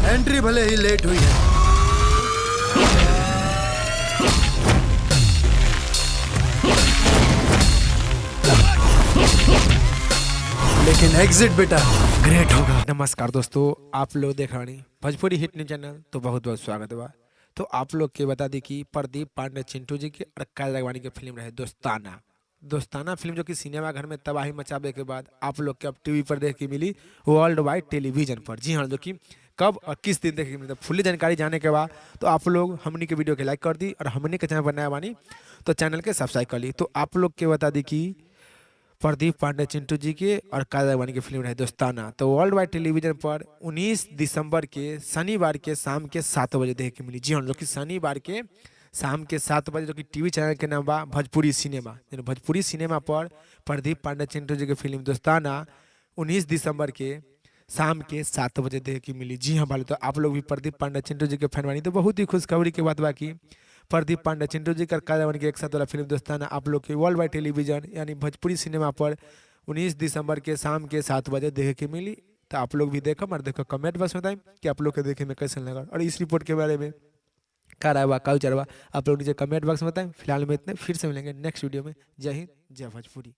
Entry भले ही late हुई है, लेकिन एग्जिट बेटा ग्रेट होगा। नमस्कार दोस्तों, आप लोग देख रहे हैं भोजपुरी हिट न्यूज चैनल, तो बहुत बहुत स्वागत है। तो आप लोग के बता दी कि प्रदीप पांडे चिंटू जी के और कायल राघवानी की फिल्म रहे दोस्ताना। दोस्ताना फिल्म जो कि सिनेमा घर में तबाही मचावे के बाद आप लोग के अब टीवी पर देख के मिली वर्ल्ड वाइड टेलीविजन पर। जी हाँ, जो कि कब और किस दिन देखे मिली, फुल्ली जानकारी जाने के बाद तो आप लोग हमनी के वीडियो के लाइक कर दी और हमनी के चैनल बनाया बानी तो चैनल के सब्सक्राइब कर ली। तो आप लोग के बता दी कि प्रदीप पांडे चिंटू जी के और कायल राघवानी की फिल्म रहे दोस्ताना, तो वर्ल्ड वाइड टेलीविजन पर 19 दिसंबर के शनिवार के शाम के 7 बजे देखे के मिली। जी हाँ, जो कि शनिवार के शाम के 7 बजे, जो कि टीवी चैनल के नाम बा भोजपुरी सिनेमा। भोजपुरी सिनेमा पर प्रदीप पांडे चिंटू जी की फिल्म दोस्ताना 19 दिसंबर के शाम के 7 बजे देखे की मिली। जी हाँ भाई, तो आप लोग भी प्रदीप पांडे चिंटू जी के फैन बनी तो बहुत ही खुशखबरी की बात बाकी प्रदीप पांडे चिंटू जी का कायल राघवानी के एक साथ वाला फिल्म दोस्ताना आप लोग के वर्ल्ड वाइड टेलीविजन यानी भोजपुरी सिनेमा पर 19 दिसंबर के शाम के 7 बजे देखे के मिली। तो आप लोग भी देखो और देखो, कमेंट बस बताएं कि आप लोग के देखे में कैसे लगा और इस रिपोर्ट के बारे में क्या राय बा, क्या विचार बा, आप लोग नीचे कमेंट बॉक्स में बताएं। फिलहाल में इतने, फिर से मिलेंगे नेक्स्ट वीडियो में। जय हिंद, जय भोजपुरी।